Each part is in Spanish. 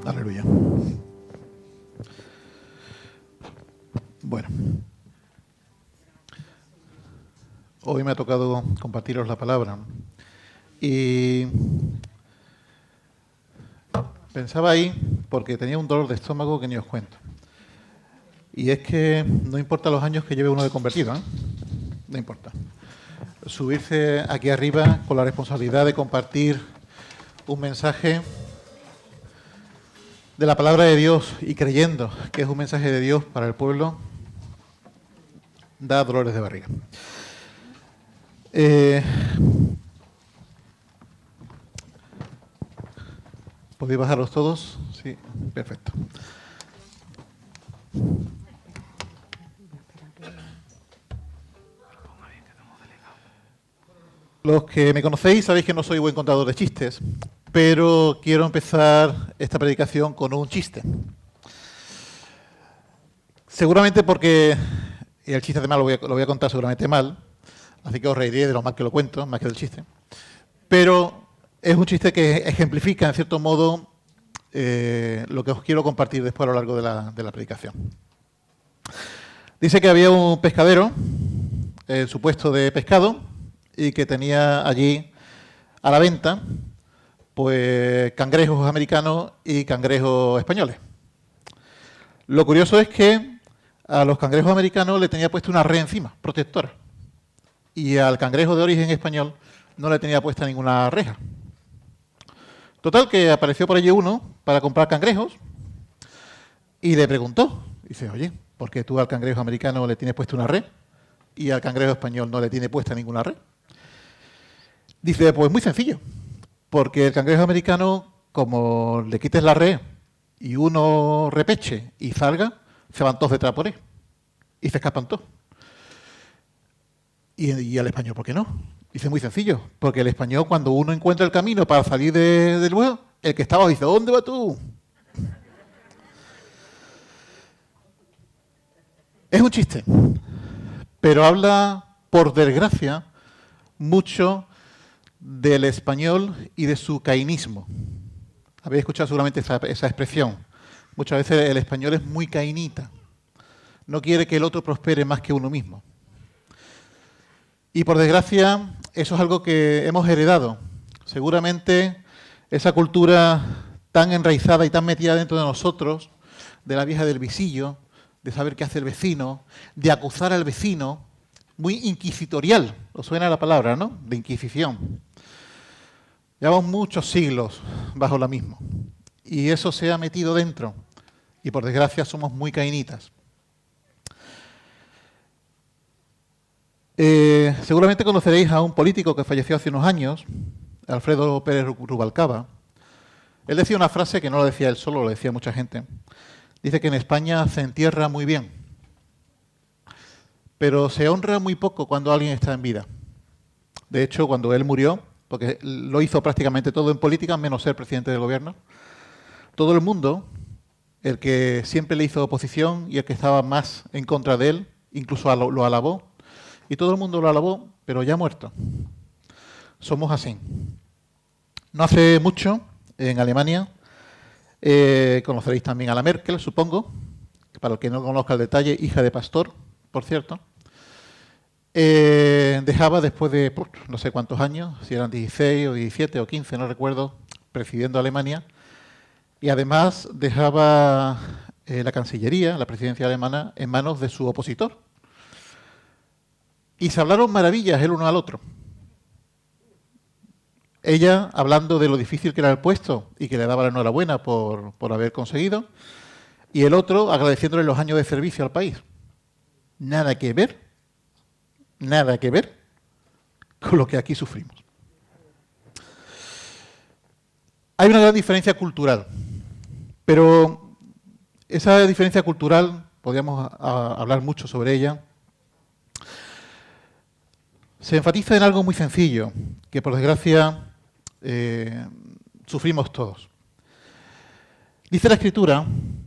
Aleluya. Bueno, hoy me ha tocado compartiros la palabra y pensaba ahí porque tenía un dolor de estómago que ni os cuento. Y es que no importa los años que lleve uno de convertido, ¿eh? No importa. Subirse aquí arriba con la responsabilidad de compartir un mensaje de la palabra de Dios y creyendo que es un mensaje de Dios para el pueblo, da dolores de barriga. ¿Podéis bajaros todos? Sí, perfecto. Los que me conocéis sabéis que no soy buen contador de chistes, pero quiero empezar esta predicación con un chiste. Seguramente porque, y el chiste además lo voy a contar seguramente mal, así que os reiría de lo mal que lo cuento, más que del chiste. Pero es un chiste que ejemplifica, en cierto modo, lo que os quiero compartir después a lo largo de la predicación. Dice que había un pescadero en su puesto de pescado y que tenía allí a la venta pues cangrejos americanos y cangrejos españoles. Lo curioso es que a los cangrejos americanos le tenía puesto una red encima, protectora, y al cangrejo de origen español no le tenía puesta ninguna reja. Total, que apareció por allí uno para comprar cangrejos y le preguntó, dice, oye, ¿por qué tú al cangrejo americano le tienes puesta una red y al cangrejo español no le tiene puesta ninguna red? Dice, pues muy sencillo, porque el cangrejo americano, como le quites la red y uno repeche y salga, se van todos detrás por él y se escapan todos. ¿Y al español por qué no? Dice, muy sencillo, porque el español, cuando uno encuentra el camino para salir del huevo, el que estaba dice, ¿dónde vas tú? Es un chiste, pero habla, por desgracia, mucho del español y de su cainismo. Habéis escuchado seguramente esa expresión. Muchas veces el español es muy cainita. No quiere que el otro prospere más que uno mismo. Y por desgracia, eso es algo que hemos heredado. Seguramente esa cultura tan enraizada y tan metida dentro de nosotros, de la vieja del visillo, de saber qué hace el vecino, de acusar al vecino, muy inquisitorial, os suena la palabra, ¿no? De inquisición. Llevamos muchos siglos bajo la misma. Y eso se ha metido dentro. Y por desgracia somos muy cainitas. Seguramente conoceréis a un político que falleció hace unos años, Alfredo Pérez Rubalcaba. Él decía una frase que no lo decía él solo, lo decía mucha gente. Dice que en España se entierra muy bien, pero se honra muy poco cuando alguien está en vida. De hecho, cuando él murió, porque lo hizo prácticamente todo en política, menos ser presidente del gobierno, todo el mundo, el que siempre le hizo oposición y el que estaba más en contra de él, incluso lo alabó, y todo el mundo lo alabó, pero ya muerto. Somos así. No hace mucho, en Alemania, conoceréis también a la Merkel, supongo, para el que no conozca el detalle, hija de pastor, por cierto. Dejaba después de no sé cuántos años, si eran 16 o 17 o 15, no recuerdo, presidiendo Alemania, y además dejaba la Cancillería, la presidencia alemana, en manos de su opositor. Y se hablaron maravillas el uno al otro. Ella hablando de lo difícil que era el puesto y que le daba la enhorabuena por haber conseguido, y el otro agradeciéndole los años de servicio al país. Nada que ver con lo que aquí sufrimos. Hay una gran diferencia cultural, pero esa diferencia cultural, podríamos hablar mucho sobre ella, se enfatiza en algo muy sencillo, que por desgracia sufrimos todos. Dice la Escritura,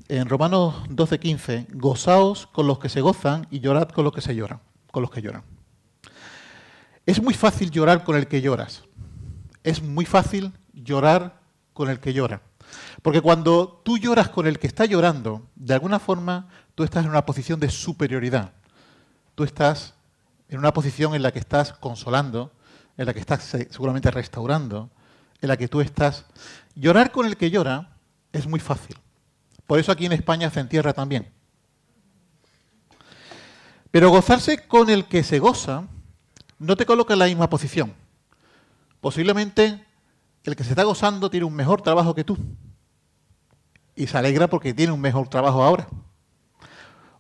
en Romanos 12:15, gozaos con los que se gozan y llorad con los que se lloran, con los que lloran. Es muy fácil llorar con el que lloras. Es muy fácil llorar con el que llora. Porque cuando tú lloras con el que está llorando, de alguna forma tú estás en una posición de superioridad. Tú estás en una posición en la que estás consolando, en la que estás seguramente restaurando, en la que tú estás... Llorar con el que llora es muy fácil. Por eso aquí en España se entierra también. Pero gozarse con el que se goza no te coloca en la misma posición. Posiblemente el que se está gozando tiene un mejor trabajo que tú. Y se alegra porque tiene un mejor trabajo ahora.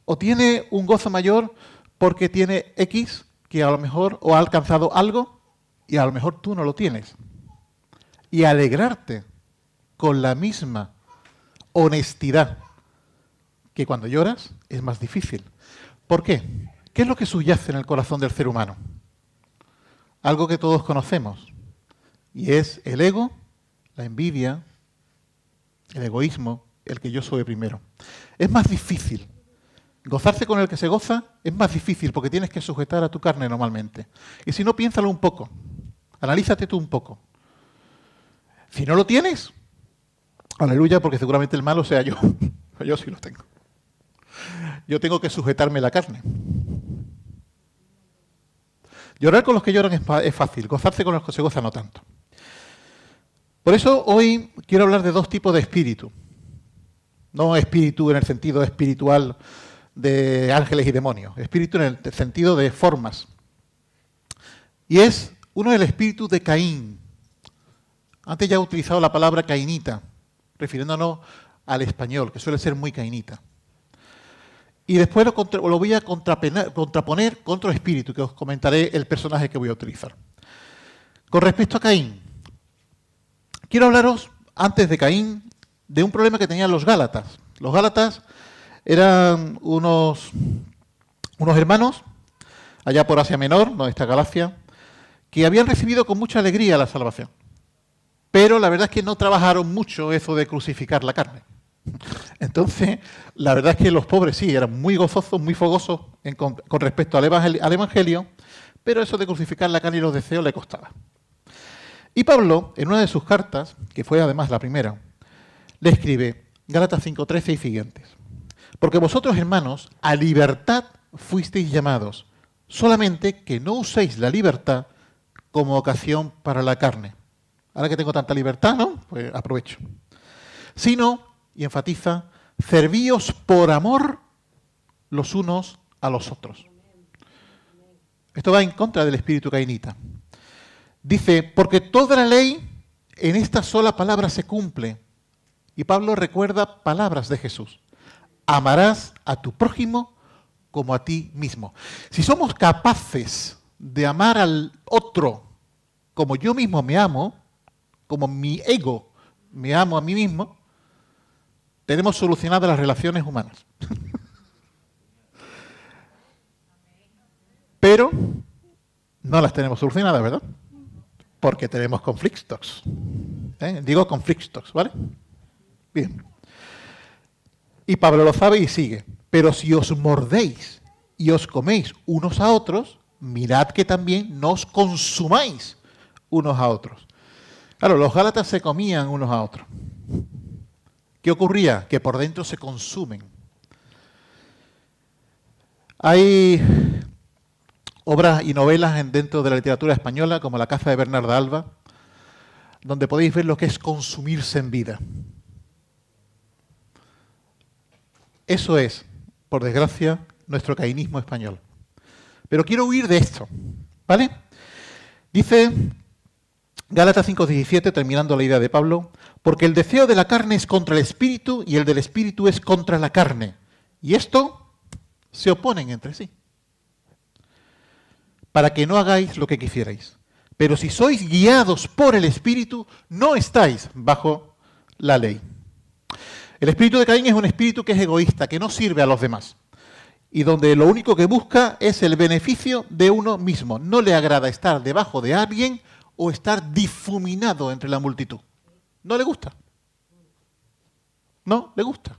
O tiene un gozo mayor porque tiene X que a lo mejor o ha alcanzado algo y a lo mejor tú no lo tienes. Y alegrarte con la misma honestidad que cuando lloras es más difícil. ¿Por qué? ¿Qué es lo que subyace en el corazón del ser humano? Algo que todos conocemos. Y es el ego, la envidia, el egoísmo, el que yo soy primero. Es más difícil. Gozarse con el que se goza es más difícil porque tienes que sujetar a tu carne normalmente. Y si no, piénsalo un poco. Analízate tú un poco. Si no lo tienes, aleluya, porque seguramente el malo sea yo. Yo sí lo tengo. Yo tengo que sujetarme la carne. Llorar con los que lloran es fácil, gozarse con los que se gozan no tanto. Por eso hoy quiero hablar de dos tipos de espíritu. No espíritu en el sentido espiritual de ángeles y demonios, espíritu en el sentido de formas. Y es uno el espíritu de Caín. Antes ya he utilizado la palabra cainita, refiriéndonos al español, que suele ser muy cainita. Y después lo voy a contraponer con otro espíritu, que os comentaré el personaje que voy a utilizar. Con respecto a Caín, quiero hablaros, antes de Caín, de un problema que tenían los Gálatas. Los Gálatas eran unos hermanos, allá por Asia Menor, donde está Galacia, que habían recibido con mucha alegría la salvación. Pero la verdad es que no trabajaron mucho eso de crucificar la carne. Entonces, la verdad es que los pobres sí, eran muy gozosos, muy fogosos con respecto al evangelio, pero eso de crucificar la carne y los deseos le costaba. Y Pablo, en una de sus cartas, que fue además la primera, le escribe, Gálatas 5:13 y siguientes, porque vosotros, hermanos, a libertad fuisteis llamados, solamente que no uséis la libertad como ocasión para la carne. Ahora que tengo tanta libertad, ¿no? Pues aprovecho. Sino, y enfatiza, servíos por amor los unos a los otros. Esto va en contra del espíritu cainita. Dice, porque toda la ley en esta sola palabra se cumple. Y Pablo recuerda palabras de Jesús. Amarás a tu prójimo como a ti mismo. Si somos capaces de amar al otro como yo mismo me amo, como mi ego me amo a mí mismo, tenemos solucionadas las relaciones humanas. Pero no las tenemos solucionadas, ¿verdad? Porque tenemos conflictos. Digo conflictos, ¿vale? Bien. Y Pablo lo sabe y sigue. Pero si os mordéis y os coméis unos a otros, mirad que también no os consumáis unos a otros. Claro, los Gálatas se comían unos a otros. ¿Qué ocurría? Que por dentro se consumen. Hay obras y novelas dentro de la literatura española, como La caza de Bernarda Alba, donde podéis ver lo que es consumirse en vida. Eso es, por desgracia, nuestro cainismo español. Pero quiero huir de esto, ¿vale? Dice Gálatas 5:17, terminando la idea de Pablo, porque el deseo de la carne es contra el espíritu y el del espíritu es contra la carne. Y esto se oponen entre sí. Para que no hagáis lo que quisierais. Pero si sois guiados por el espíritu, no estáis bajo la ley. El espíritu de Caín es un espíritu que es egoísta, que no sirve a los demás. Y donde lo único que busca es el beneficio de uno mismo. No le agrada estar debajo de alguien o estar difuminado entre la multitud. No le gusta. No le gusta.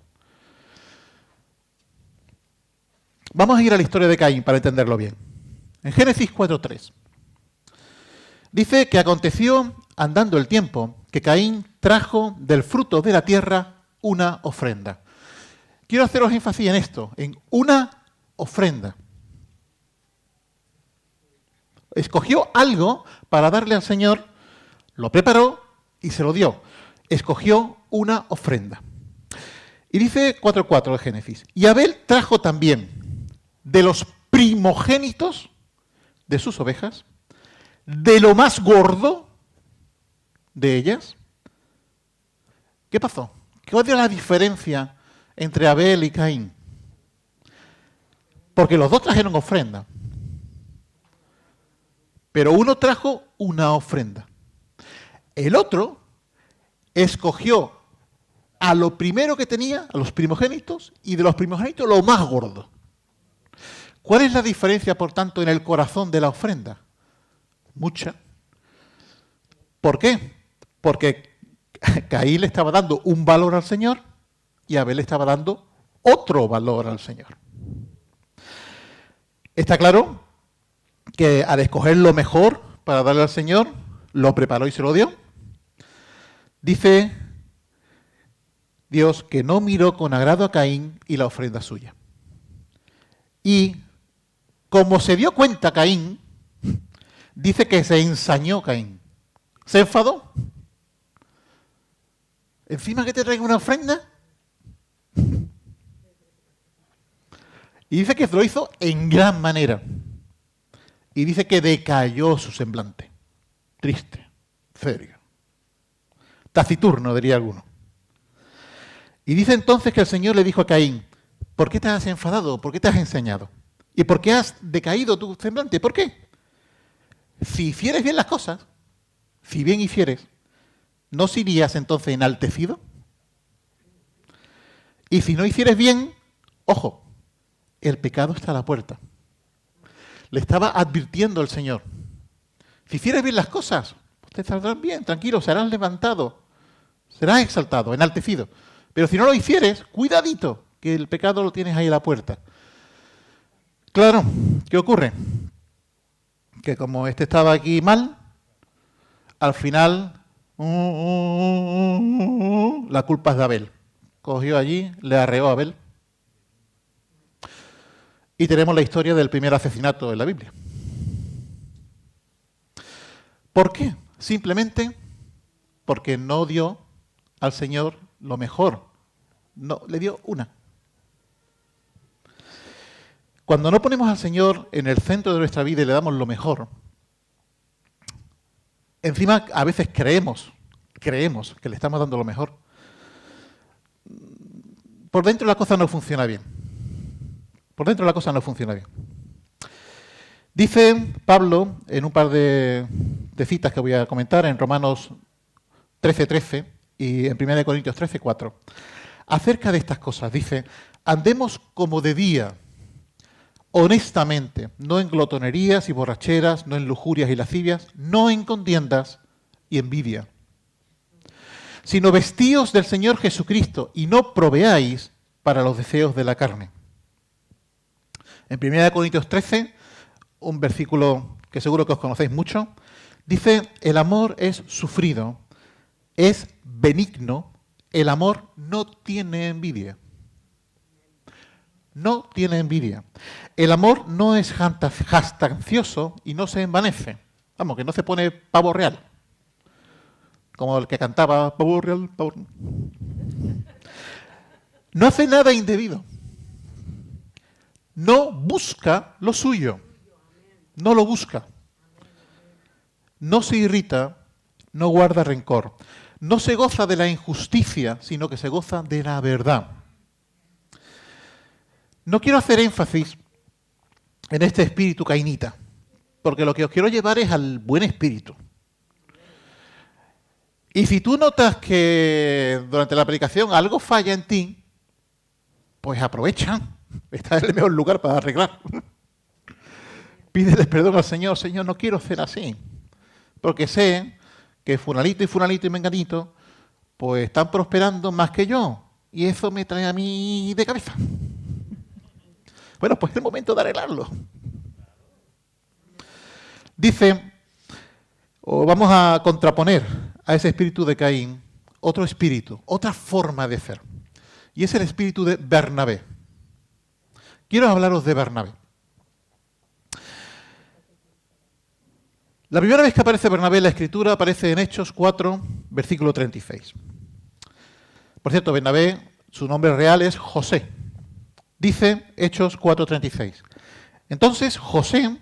Vamos a ir a la historia de Caín para entenderlo bien. En Génesis 4:3. Dice que aconteció, andando el tiempo, que Caín trajo del fruto de la tierra una ofrenda. Quiero haceros énfasis en esto, en una ofrenda. Escogió algo para darle al Señor, lo preparó y se lo dio. Escogió una ofrenda. Y dice 4:4 de Génesis. Y Abel trajo también de los primogénitos de sus ovejas, de lo más gordo de ellas. ¿Qué pasó? ¿Cuál era la diferencia entre Abel y Caín? Porque los dos trajeron ofrenda. Pero uno trajo una ofrenda. El otro escogió a lo primero que tenía, a los primogénitos, y de los primogénitos lo más gordo. ¿Cuál es la diferencia, por tanto, en el corazón de la ofrenda? Mucha. ¿Por qué? Porque Caín le estaba dando un valor al Señor y Abel le estaba dando otro valor al Señor. Está claro que al escoger lo mejor para darle al Señor, lo preparó y se lo dio. Dice Dios que no miró con agrado a Caín y la ofrenda suya. Y como se dio cuenta Caín, dice que se ensañó Caín. Se enfadó. Encima que te traiga una ofrenda. Y dice que lo hizo en gran manera. Y dice que decayó su semblante. Triste, serio. Taciturno, diría alguno. Y dice entonces que el Señor le dijo a Caín, ¿por qué te has enfadado? ¿Por qué te has ensañado? ¿Y por qué has decaído tu semblante? ¿Por qué? Si hicieres bien las cosas, si bien hicieres, ¿no serías entonces enaltecido? Y si no hicieres bien, ojo, el pecado está a la puerta. Le estaba advirtiendo el Señor. Si hicieres bien las cosas, te saldrán bien, tranquilo, serás levantado, serás exaltado, enaltecido. Pero si no lo hicieres, cuidadito, que el pecado lo tienes ahí a la puerta. Claro, ¿qué ocurre? Que como este estaba aquí mal, al final la culpa es de Abel. Cogió allí, le arreó a Abel. Y tenemos la historia del primer asesinato en la Biblia. ¿Por qué? Simplemente porque no dio al Señor lo mejor. No, le dio una. Cuando no ponemos al Señor en el centro de nuestra vida y le damos lo mejor, encima a veces creemos que le estamos dando lo mejor. Por dentro la cosa no funciona bien. Por dentro la cosa no funciona bien. Dice Pablo, en un par de citas que voy a comentar, en Romanos 13:13 y en 1 Corintios 13:4, acerca de estas cosas, dice, andemos como de día, honestamente, no en glotonerías y borracheras, no en lujurias y lascivias, no en contiendas y envidia, sino vestíos del Señor Jesucristo y no proveáis para los deseos de la carne. En 1 Corintios 13, un versículo que seguro que os conocéis mucho, dice, el amor es sufrido, es benigno, el amor no tiene envidia. No tiene envidia. El amor no es jactancioso y no se envanece. Vamos, que no se pone pavo real. Como el que cantaba pavo real, pavo real. No hace nada indebido. No busca lo suyo. No lo busca. No se irrita, no guarda rencor. No se goza de la injusticia, sino que se goza de la verdad. No quiero hacer énfasis en este espíritu cainita, porque lo que os quiero llevar es al buen espíritu. Y si tú notas que durante la predicación algo falla en ti, pues aprovecha. Está en el mejor lugar para arreglar. Pídele perdón al Señor. Señor, no quiero ser así. Porque sé que fulanito y menganito pues están prosperando más que yo. Y eso me trae a mí de cabeza. Bueno, pues es el momento de arreglarlo. Dice, o vamos a contraponer a ese espíritu de Caín otro espíritu, otra forma de ser. Y es el espíritu de Bernabé. Quiero hablaros de Bernabé. La primera vez que aparece Bernabé en la Escritura aparece en Hechos 4, versículo 36. Por cierto, Bernabé, su nombre real es José. Dice Hechos 4:36. Entonces José,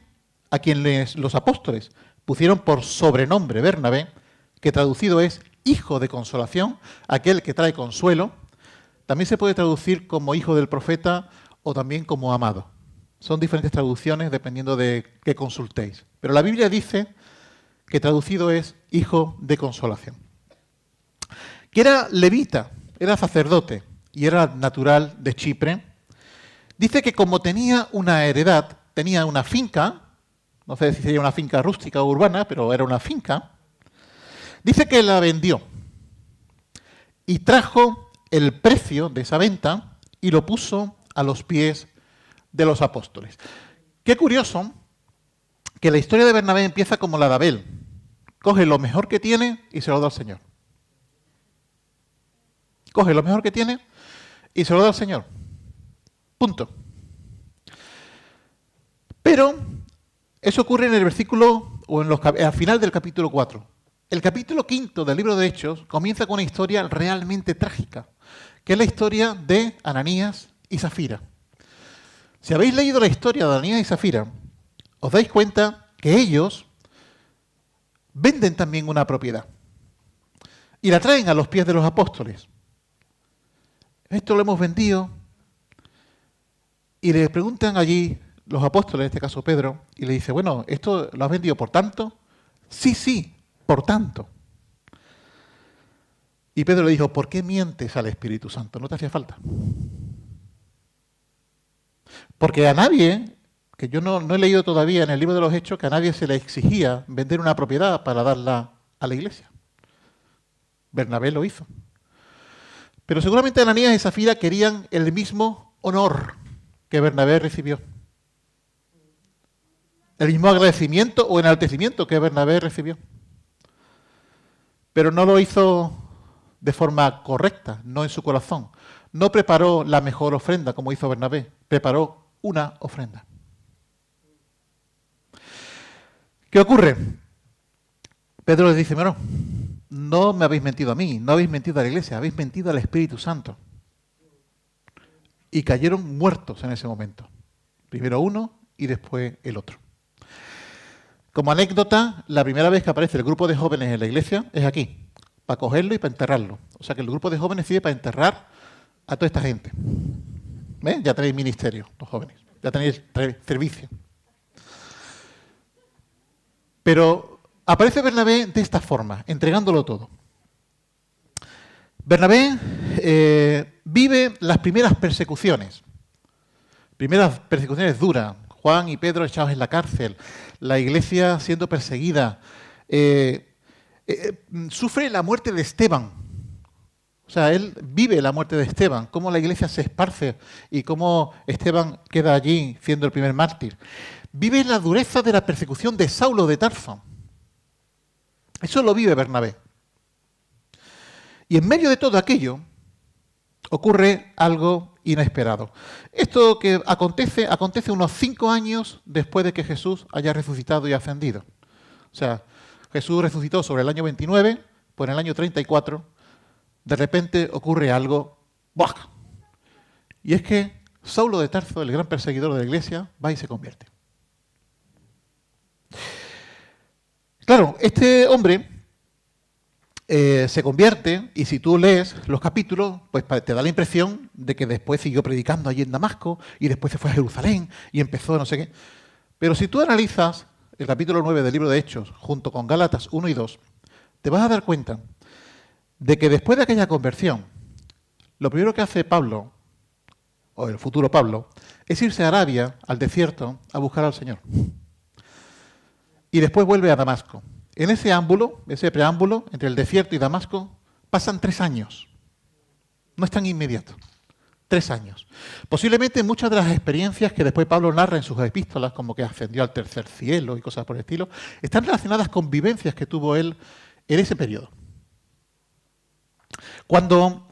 a quien los apóstoles pusieron por sobrenombre Bernabé, que traducido es hijo de consolación, aquel que trae consuelo, también se puede traducir como hijo del profeta o también como amado. Son diferentes traducciones dependiendo de qué consultéis. Pero la Biblia dice que traducido es hijo de consolación. Que era levita, era sacerdote y era natural de Chipre. Dice que como tenía una heredad, tenía una finca, no sé si sería una finca rústica o urbana, pero era una finca. Dice que la vendió y trajo el precio de esa venta y lo puso a los pies de los apóstoles. Qué curioso que la historia de Bernabé empieza como la de Abel. Coge lo mejor que tiene y se lo da al Señor. Coge lo mejor que tiene y se lo da al Señor. Punto. Pero eso ocurre en el versículo, o al final del capítulo 4. El capítulo 5 del libro de Hechos comienza con una historia realmente trágica, que es la historia de Ananías y Zafira. Si habéis leído la historia de Ananías y Zafira, os dais cuenta que ellos venden también una propiedad y la traen a los pies de los apóstoles. Esto lo hemos vendido, y le preguntan allí los apóstoles, en este caso Pedro, y le dice, bueno, ¿esto lo has vendido por tanto? Sí, por tanto. Y Pedro le dijo, ¿por qué mientes al Espíritu Santo? No te hacía falta. Porque a nadie, que yo no he leído todavía en el libro de los Hechos, que a nadie se le exigía vender una propiedad para darla a la iglesia. Bernabé lo hizo. Pero seguramente Ananías y Zafira querían el mismo honor que Bernabé recibió. El mismo agradecimiento o enaltecimiento que Bernabé recibió. Pero no lo hizo de forma correcta, no en su corazón. No preparó la mejor ofrenda como hizo Bernabé, preparó una ofrenda. ¿Qué ocurre? Pedro les dice, bueno, no me habéis mentido a mí, no habéis mentido a la iglesia, habéis mentido al Espíritu Santo. Y cayeron muertos en ese momento. Primero uno y después el otro. Como anécdota, la primera vez que aparece el grupo de jóvenes en la iglesia es aquí, para cogerlo y para enterrarlo. O sea que el grupo de jóvenes sirve para enterrar a toda esta gente. ¿Ves? Ya tenéis ministerio, los jóvenes. Ya tenéis servicio. Pero aparece Bernabé de esta forma, entregándolo todo. Bernabé vive las primeras persecuciones duras. Juan y Pedro echados en la cárcel, la iglesia siendo perseguida, sufre la muerte de Esteban. O sea, él vive la muerte de Esteban, cómo la iglesia se esparce y cómo Esteban queda allí siendo el primer mártir. Vive la dureza de la persecución de Saulo de Tarso. Eso lo vive Bernabé. Y en medio de todo aquello ocurre algo inesperado. Esto que acontece unos 5 años después de que Jesús haya resucitado y ascendido. O sea, Jesús resucitó sobre el año 29, pues en el año 34, de repente ocurre algo, ¡buah! Y es que Saulo de Tarso, el gran perseguidor de la iglesia, va y se convierte. Claro, este hombre se convierte, y si tú lees los capítulos, pues te da la impresión de que después siguió predicando allí en Damasco, y después se fue a Jerusalén, y empezó no sé qué. Pero si tú analizas el capítulo 9 del libro de Hechos, junto con Gálatas 1 y 2, te vas a dar cuenta de que después de aquella conversión, lo primero que hace Pablo, o el futuro Pablo, es irse a Arabia, al desierto, a buscar al Señor. Y después vuelve a Damasco. En ese preámbulo, entre el desierto y Damasco, pasan 3 años. No es tan inmediato. 3 años. Posiblemente muchas de las experiencias que después Pablo narra en sus epístolas, como que ascendió al tercer cielo y cosas por el estilo, están relacionadas con vivencias que tuvo él en ese periodo. Cuando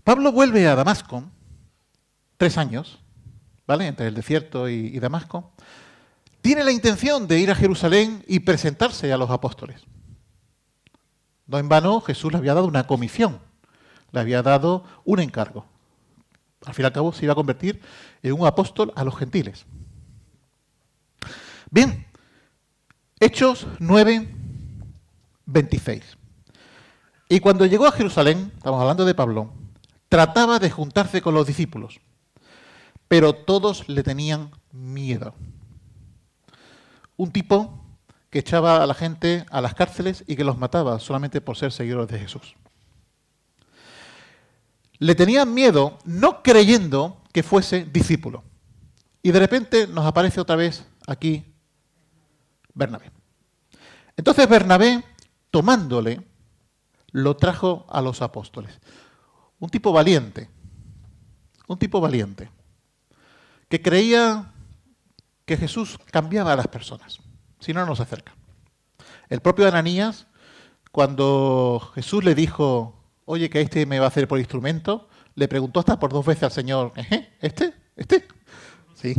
Pablo vuelve a Damasco, 3 años, ¿vale?, entre el desierto y Damasco, tiene la intención de ir a Jerusalén y presentarse a los apóstoles. No en vano, Jesús le había dado una comisión, le había dado un encargo. Al fin y al cabo se iba a convertir en un apóstol a los gentiles. Bien, Hechos 9, 26. Y cuando llegó a Jerusalén, estamos hablando de Pablo, trataba de juntarse con los discípulos, pero todos le tenían miedo. Un tipo que echaba a la gente a las cárceles y que los mataba solamente por ser seguidores de Jesús. Le tenían miedo, no creyendo que fuese discípulo. Y de repente nos aparece otra vez aquí Bernabé. Entonces Bernabé, tomándole, lo trajo a los apóstoles. Un tipo valiente, que creía que Jesús cambiaba a las personas, si no nos acerca. El propio Ananías, cuando Jesús le dijo, oye, que este me va a hacer por instrumento, le preguntó hasta por 2 veces al Señor, ¿este? Sí.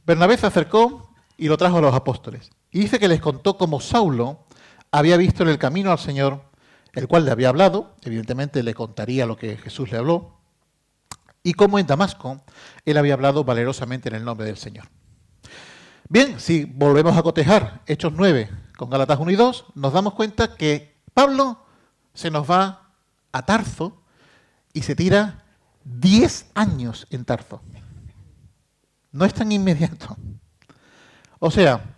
Bernabé se acercó y lo trajo a los apóstoles. Y dice que les contó cómo Saulo había visto en el camino al Señor, el cual le había hablado, evidentemente le contaría lo que Jesús le habló, y cómo en Damasco él había hablado valerosamente en el nombre del Señor. Bien, si volvemos a cotejar Hechos 9 con Gálatas 1 y 2, nos damos cuenta que Pablo se nos va a Tarso y se tira 10 años en Tarso. No es tan inmediato. O sea,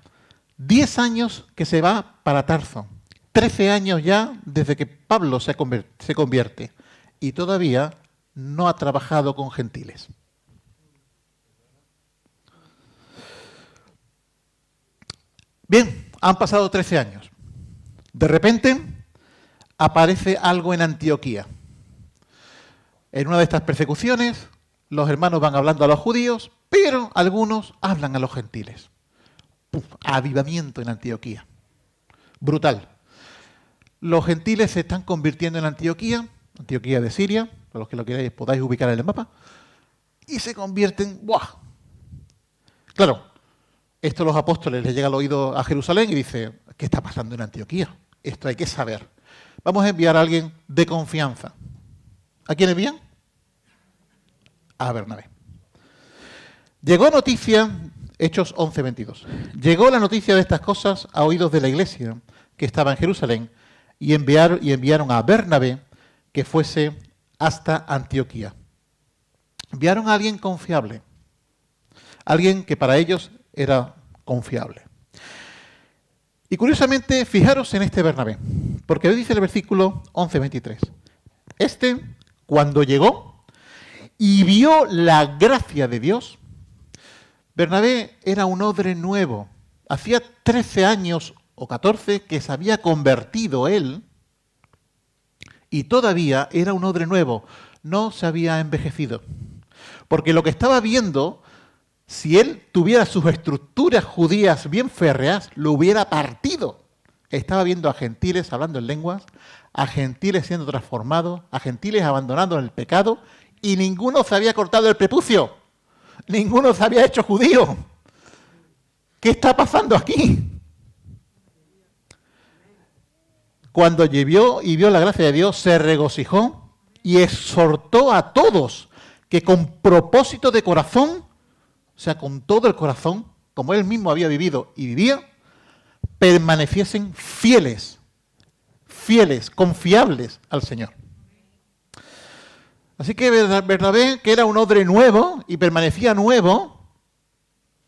10 años que se va para Tarso. 13 años ya desde que Pablo se convierte. Y todavía no ha trabajado con gentiles. Bien, han pasado 13 años. De repente aparece algo en Antioquía. En una de estas persecuciones, los hermanos van hablando a los judíos, pero algunos hablan a los gentiles. Avivamiento en Antioquía. Brutal. Los gentiles se están convirtiendo en Antioquía de Siria, para los que lo queráis podáis ubicar en el mapa, y se convierten, ¡buah! Claro, esto a los apóstoles les llega al oído a Jerusalén y dice, ¿qué está pasando en Antioquía? Esto hay que saber. Vamos a enviar a alguien de confianza. ¿A quién envían? A Bernabé. Llegó noticia, Hechos 11, 22. Llegó la noticia de estas cosas a oídos de la iglesia que estaba en Jerusalén y enviaron a Bernabé que fuese hasta Antioquía. Enviaron a alguien confiable, alguien que para ellos era confiable. Y curiosamente, fijaros en este Bernabé, porque hoy dice el versículo 11, 23. Cuando llegó y vio la gracia de Dios, Bernabé era un odre nuevo. Hacía 13 años o 14 que se había convertido él y todavía era un odre nuevo. No se había envejecido. Porque lo que estaba viendo, si él tuviera sus estructuras judías bien férreas, lo hubiera partido. Estaba viendo a gentiles hablando en lenguas, a gentiles siendo transformados, a gentiles abandonando el pecado, y ninguno se había cortado el prepucio. Ninguno se había hecho judío. ¿Qué está pasando aquí? Cuando vio la gracia de Dios, se regocijó y exhortó a todos que con propósito de corazón, o sea, con todo el corazón, como él mismo había vivido y vivía, permaneciesen fieles, confiables al Señor. Así que Bernabé, que era un odre nuevo y permanecía nuevo,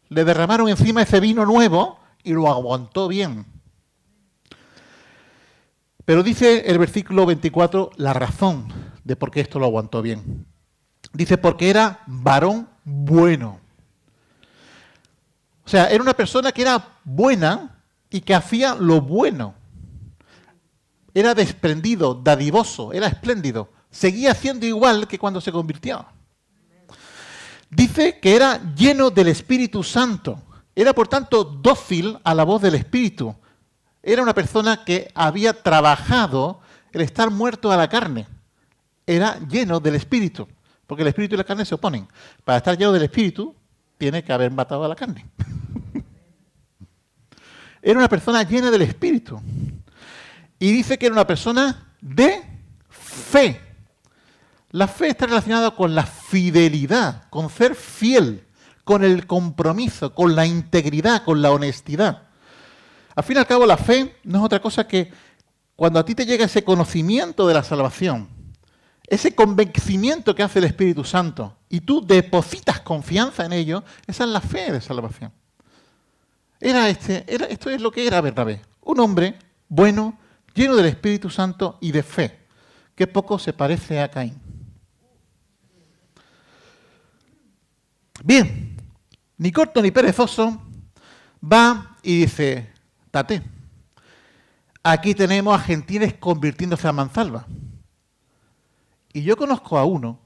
le derramaron encima ese vino nuevo y lo aguantó bien. Pero dice el versículo 24 la razón de por qué esto lo aguantó bien. Dice, porque era varón bueno. O sea, era una persona que era buena y que hacía lo bueno. Era desprendido, dadivoso, era espléndido. Seguía siendo igual que cuando se convirtió. Dice que era lleno del Espíritu Santo. Era, por tanto, dócil a la voz del Espíritu. Era una persona que había trabajado el estar muerto a la carne. Era lleno del Espíritu, porque el Espíritu y la carne se oponen. Para estar lleno del Espíritu, tiene que haber matado a la carne. Era una persona llena del Espíritu. Y dice que era una persona de fe. La fe está relacionada con la fidelidad, con ser fiel, con el compromiso, con la integridad, con la honestidad. Al fin y al cabo, la fe no es otra cosa que cuando a ti te llega ese conocimiento de la salvación, ese convencimiento que hace el Espíritu Santo, y tú depositas confianza en ello, esa es la fe de salvación. Esto es lo que era Bernabé, un hombre bueno, lleno del Espíritu Santo y de fe, que poco se parece a Caín. Bien, ni corto ni perezoso, va y dice, tate, aquí tenemos a gentiles convirtiéndose a mansalva. Y yo conozco a uno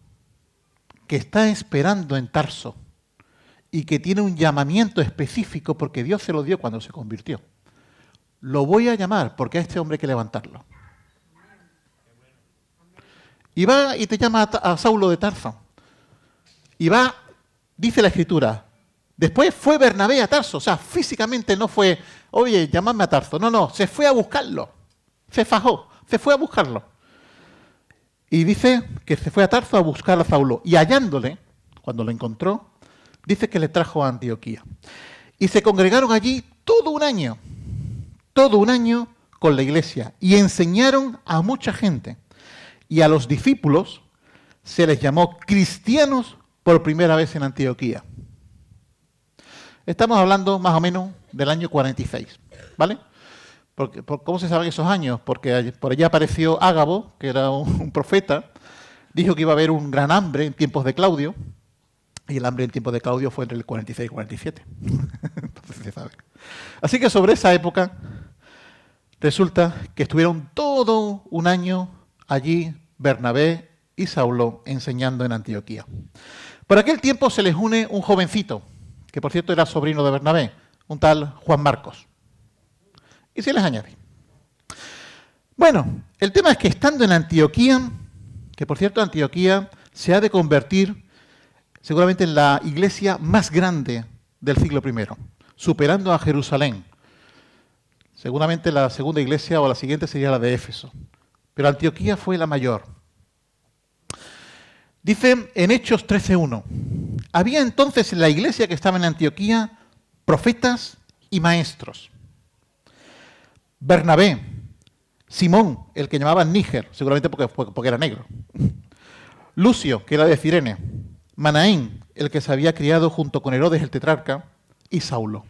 que está esperando en Tarso y que tiene un llamamiento específico porque Dios se lo dio cuando se convirtió. Lo voy a llamar porque a este hombre hay que levantarlo. Y va y te llama a Saulo de Tarso. Y va, dice la Escritura, después fue Bernabé a Tarso, o sea, físicamente no fue, oye, llámame a Tarso. No, se fue a buscarlo. Se fajó, se fue a buscarlo. Y dice que se fue a Tarso a buscar a Saulo. Y hallándole, cuando lo encontró, dice que le trajo a Antioquía. Y se congregaron allí todo un año con la iglesia. Y enseñaron a mucha gente. Y a los discípulos se les llamó cristianos por primera vez en Antioquía. Estamos hablando más o menos del año 46, ¿vale? ¿Cómo se saben esos años? Porque por allá apareció Ágabo, que era un profeta, dijo que iba a haber un gran hambre en tiempos de Claudio, y el hambre en tiempos de Claudio fue entre el 46 y 47. Entonces se sabe. Así que sobre esa época, resulta que estuvieron todo un año allí Bernabé y Saulo enseñando en Antioquía. Por aquel tiempo se les une un jovencito, que por cierto era sobrino de Bernabé, un tal Juan Marcos. Y se les añade. Bueno, el tema es que estando en Antioquía, que por cierto Antioquía se ha de convertir seguramente en la iglesia más grande del siglo I, superando a Jerusalén. Seguramente la segunda iglesia o la siguiente sería la de Éfeso. Pero Antioquía fue la mayor. Dice en Hechos 13:1, había entonces en la iglesia que estaba en Antioquía profetas y maestros. Bernabé, Simón, el que llamaban Níger, seguramente porque era negro. Lucio, que era de Cirene. Manaén, el que se había criado junto con Herodes el tetrarca, y Saulo.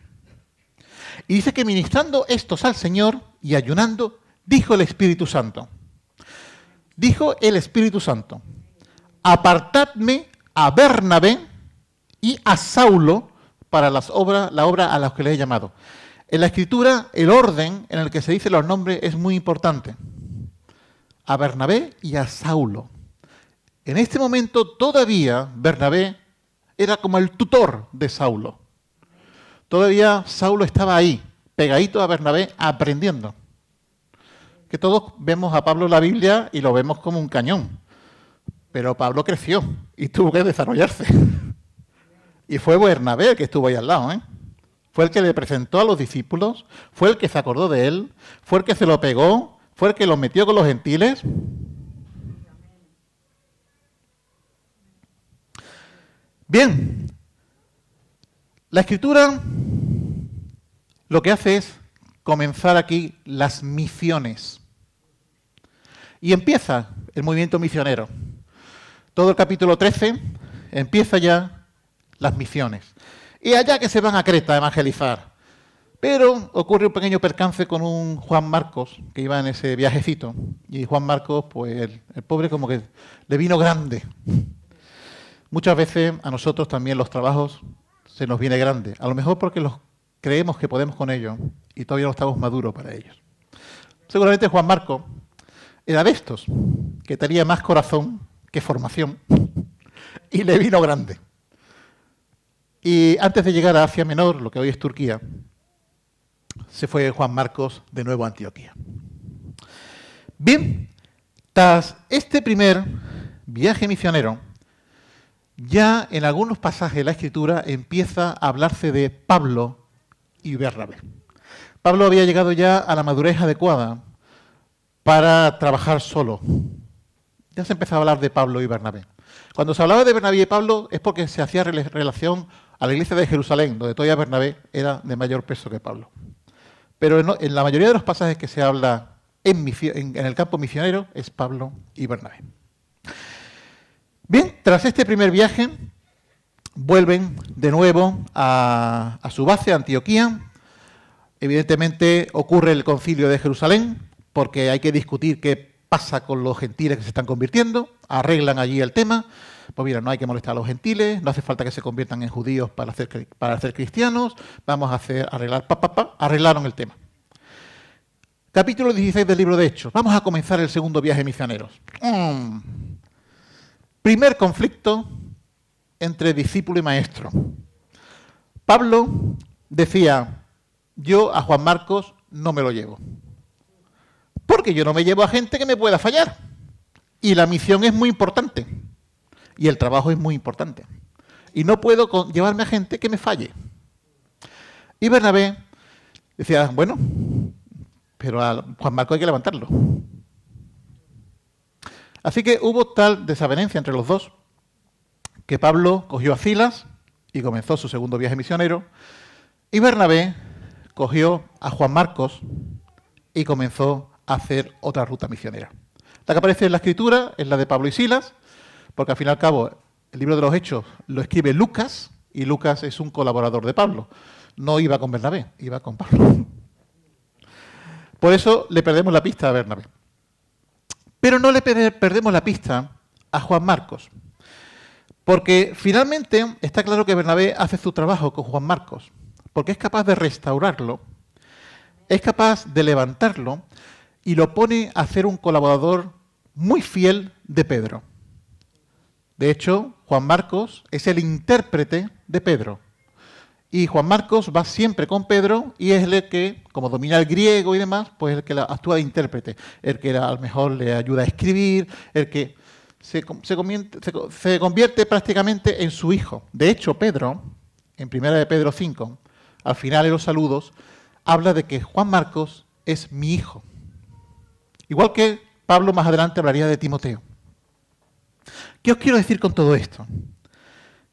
Y dice que ministrando estos al Señor y ayunando, dijo el Espíritu Santo. Dijo el Espíritu Santo, apartadme a Bernabé y a Saulo para la obra a la que les he llamado. En la Escritura, el orden en el que se dicen los nombres es muy importante. A Bernabé y a Saulo. En este momento todavía Bernabé era como el tutor de Saulo. Todavía Saulo estaba ahí, pegadito a Bernabé, aprendiendo. Que todos vemos a Pablo en la Biblia y lo vemos como un cañón. Pero Pablo creció y tuvo que desarrollarse. Y fue Bernabé el que estuvo ahí al lado, ¿eh? Fue el que le presentó a los discípulos, fue el que se acordó de él, fue el que se lo pegó, fue el que lo metió con los gentiles. Bien, la Escritura lo que hace es comenzar aquí las misiones. Y empieza el movimiento misionero. Todo el capítulo 13 empieza ya las misiones. Y allá que se van a Creta a evangelizar. Pero ocurre un pequeño percance con un Juan Marcos, que iba en ese viajecito. Y Juan Marcos, pues el pobre como que le vino grande. Muchas veces a nosotros también los trabajos se nos viene grande. A lo mejor porque los creemos que podemos con ellos y todavía no estamos maduros para ellos. Seguramente Juan Marcos era de estos, que tenía más corazón que formación y le vino grande. Y antes de llegar a Asia Menor, lo que hoy es Turquía, se fue Juan Marcos de nuevo a Antioquía. Bien, tras este primer viaje misionero, ya en algunos pasajes de la Escritura empieza a hablarse de Pablo y Bernabé. Pablo había llegado ya a la madurez adecuada para trabajar solo. Ya se empezaba a hablar de Pablo y Bernabé. Cuando se hablaba de Bernabé y Pablo es porque se hacía relación a la iglesia de Jerusalén, donde todavía Bernabé era de mayor peso que Pablo. Pero en la mayoría de los pasajes que se habla en el campo misionero es Pablo y Bernabé. Bien, tras este primer viaje, vuelven de nuevo a su base, Antioquía. Evidentemente ocurre el concilio de Jerusalén, porque hay que discutir qué pasa con los gentiles que se están convirtiendo. Arreglan allí el tema. Pues mira, no hay que molestar a los gentiles, no hace falta que se conviertan en judíos para ser cristianos, vamos a arreglar, arreglaron el tema. Capítulo 16 del libro de Hechos. Vamos a comenzar el segundo viaje misioneros. Primer conflicto entre discípulo y maestro. Pablo decía, yo a Juan Marcos no me lo llevo, porque yo no me llevo a gente que me pueda fallar. Y la misión es muy importante. Y el trabajo es muy importante. Y no puedo llevarme a gente que me falle. Y Bernabé decía, bueno, pero a Juan Marcos hay que levantarlo. Así que hubo tal desavenencia entre los dos que Pablo cogió a Silas y comenzó su segundo viaje misionero. Y Bernabé cogió a Juan Marcos y comenzó a hacer otra ruta misionera. La que aparece en la Escritura es la de Pablo y Silas, porque al fin y al cabo el libro de los Hechos lo escribe Lucas, y Lucas es un colaborador de Pablo. No iba con Bernabé, iba con Pablo. Por eso le perdemos la pista a Bernabé. Pero no le perdemos la pista a Juan Marcos, porque finalmente está claro que Bernabé hace su trabajo con Juan Marcos, porque es capaz de restaurarlo, es capaz de levantarlo y lo pone a ser un colaborador muy fiel de Pedro. De hecho, Juan Marcos es el intérprete de Pedro. Y Juan Marcos va siempre con Pedro y es el que, como domina el griego y demás, pues el que actúa de intérprete, el que a lo mejor le ayuda a escribir, el que se convierte prácticamente en su hijo. De hecho, Pedro, en 1 de Pedro 5, al final de los saludos, habla de que Juan Marcos es mi hijo. Igual que Pablo más adelante hablaría de Timoteo. ¿Qué os quiero decir con todo esto?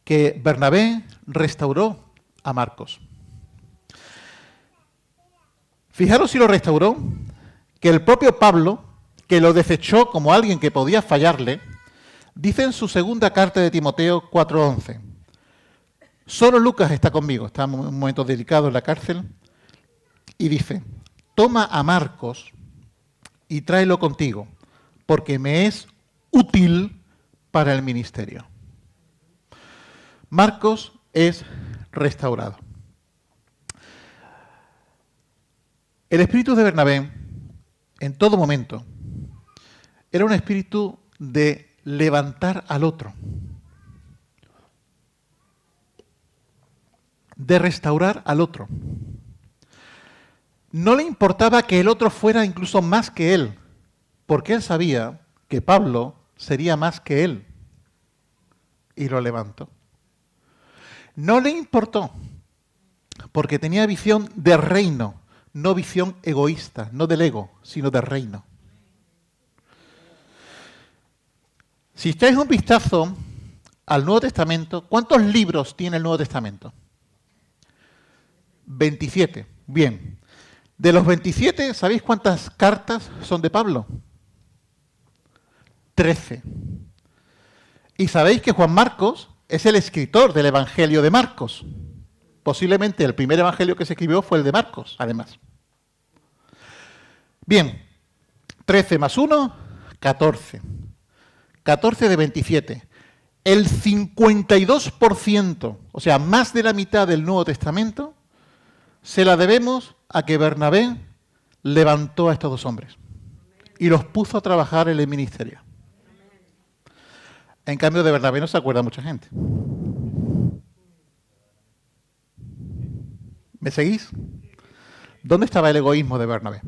Que Bernabé restauró a Marcos. Fijaros si lo restauró, que el propio Pablo, que lo desechó como alguien que podía fallarle, dice en su segunda carta de Timoteo 4:11, solo Lucas está conmigo, está en un momento delicado en la cárcel, y dice, toma a Marcos y tráelo contigo, porque me es útil para el ministerio. Marcos es restaurado. El espíritu de Bernabé, en todo momento, era un espíritu de levantar al otro, de restaurar al otro. No le importaba que el otro fuera incluso más que él, porque él sabía que Pablo sería más que él, y lo levantó. No le importó, porque tenía visión de reino, no visión egoísta, no del ego, sino del reino. Si echáis un vistazo al Nuevo Testamento, ¿cuántos libros tiene el Nuevo Testamento? 27. Bien. De los 27, ¿sabéis cuántas cartas son de Pablo? 13. Y sabéis que Juan Marcos es el escritor del Evangelio de Marcos. Posiblemente el primer evangelio que se escribió fue el de Marcos, además. Bien, 13 más 1, 14. 14 de 27. El 52%, o sea, más de la mitad del Nuevo Testamento, se la debemos a que Bernabé levantó a estos dos hombres y los puso a trabajar en el ministerio. En cambio, de Bernabé no se acuerda mucha gente. ¿Me seguís? ¿Dónde estaba el egoísmo de Bernabé?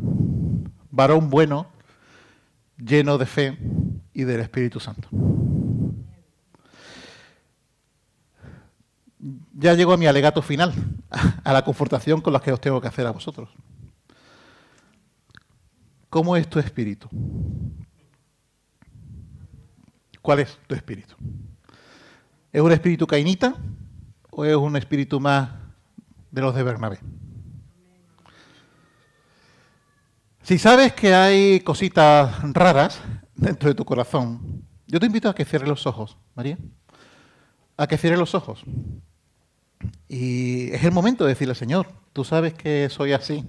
Varón bueno, lleno de fe y del Espíritu Santo. Ya llego a mi alegato final, a la confrontación con la que os tengo que hacer a vosotros. ¿Cómo es tu espíritu? ¿Cuál es tu espíritu? ¿Es un espíritu cainita o es un espíritu más de los de Bernabé? Si sabes que hay cositas raras dentro de tu corazón, yo te invito a que cierres los ojos, María. A que cierres los ojos. Y es el momento de decirle, Señor, tú sabes que soy así.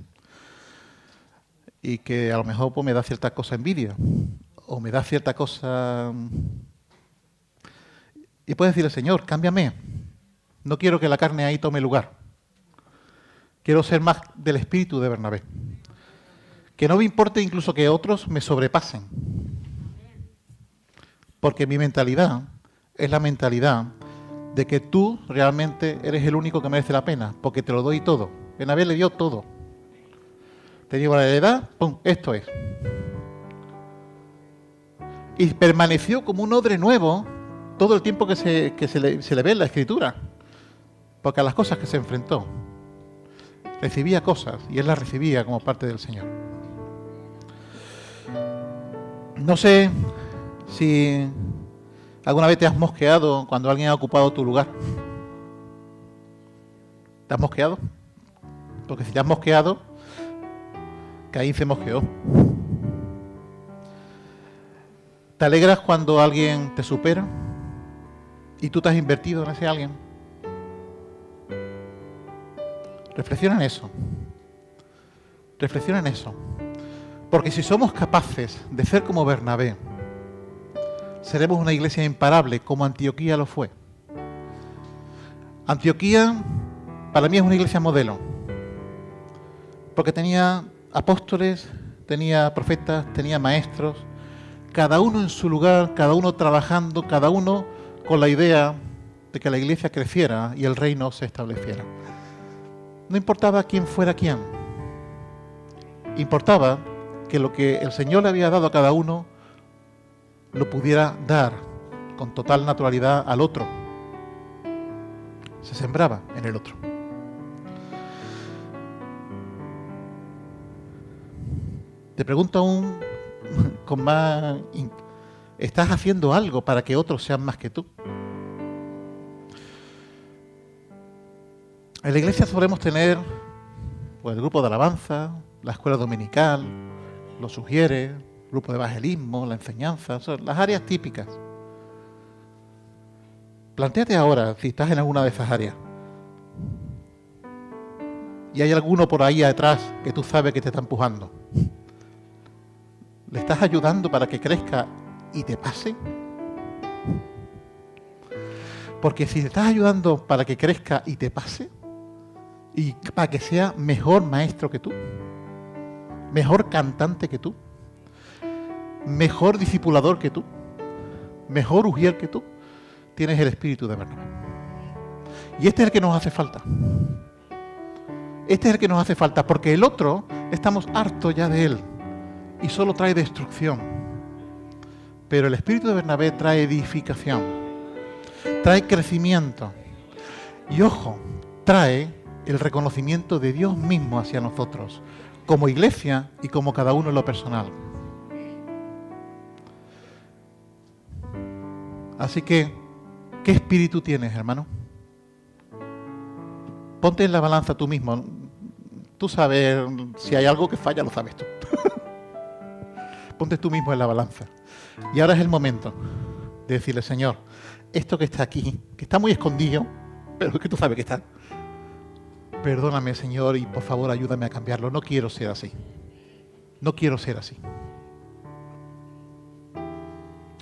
Y que a lo mejor pues, me da cierta cosa envidia. O me da cierta cosa... Y puedes decirle, Señor, cámbiame. No quiero que la carne ahí tome lugar. Quiero ser más del espíritu de Bernabé. Que no me importe incluso que otros me sobrepasen. Porque mi mentalidad es la mentalidad de que tú realmente eres el único que merece la pena, porque te lo doy todo. Bernabé le dio todo. Te dio la heredad, ¡pum!, esto es. Y permaneció como un odre nuevo todo el tiempo que se le ve en la Escritura. Porque a las cosas que se enfrentó, recibía cosas y él las recibía como parte del Señor. No sé si alguna vez te has mosqueado cuando alguien ha ocupado tu lugar. ¿Te has mosqueado? Porque si te has mosqueado, Caín se mosqueó. ¿Te alegras cuando alguien te supera y tú te has invertido en ese alguien? Reflexiona en eso. Reflexiona en eso. Porque si somos capaces de ser como Bernabé, seremos una iglesia imparable como Antioquía lo fue. Antioquía para mí es una iglesia modelo. Porque tenía apóstoles, tenía profetas, tenía maestros, cada uno en su lugar, cada uno trabajando, cada uno con la idea de que la iglesia creciera y el reino se estableciera. No importaba quién fuera quién, importaba que lo que el Señor le había dado a cada uno lo pudiera dar con total naturalidad al otro. Se sembraba en el otro. Te pregunto aún con más... ¿Estás haciendo algo para que otros sean más que tú? En la iglesia solemos tener pues, el grupo de alabanza, la escuela dominical, los sugieres, el grupo de evangelismo, la enseñanza, son las áreas típicas. Plantéate ahora si estás en alguna de esas áreas. Y hay alguno por ahí atrás que tú sabes que te está empujando. ¿Le estás ayudando para que crezca y te pase? Porque si le estás ayudando para que crezca y te pase, y para que sea mejor maestro que tú, mejor cantante que tú, mejor discipulador que tú, mejor ujier que tú, tienes el espíritu de Bernabé. Y este es el que nos hace falta. Este es el que nos hace falta, porque el otro, estamos hartos ya de él, y solo trae destrucción. Pero el espíritu de Bernabé trae edificación, trae crecimiento, y ojo, trae el reconocimiento de Dios mismo hacia nosotros, como iglesia y como cada uno en lo personal. Así que, ¿qué espíritu tienes, hermano? Ponte en la balanza tú mismo. Tú sabes, si hay algo que falla, lo sabes tú. Ponte tú mismo en la balanza. Y ahora es el momento de decirle, Señor, esto que está aquí, que está muy escondido, pero es que tú sabes que está. Perdóname, Señor, y por favor ayúdame a cambiarlo. No quiero ser así. No quiero ser así.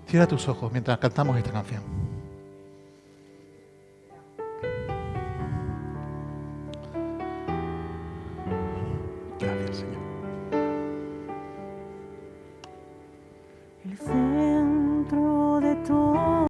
Cierra tus ojos mientras cantamos esta canción. Gracias, Señor. El centro de todo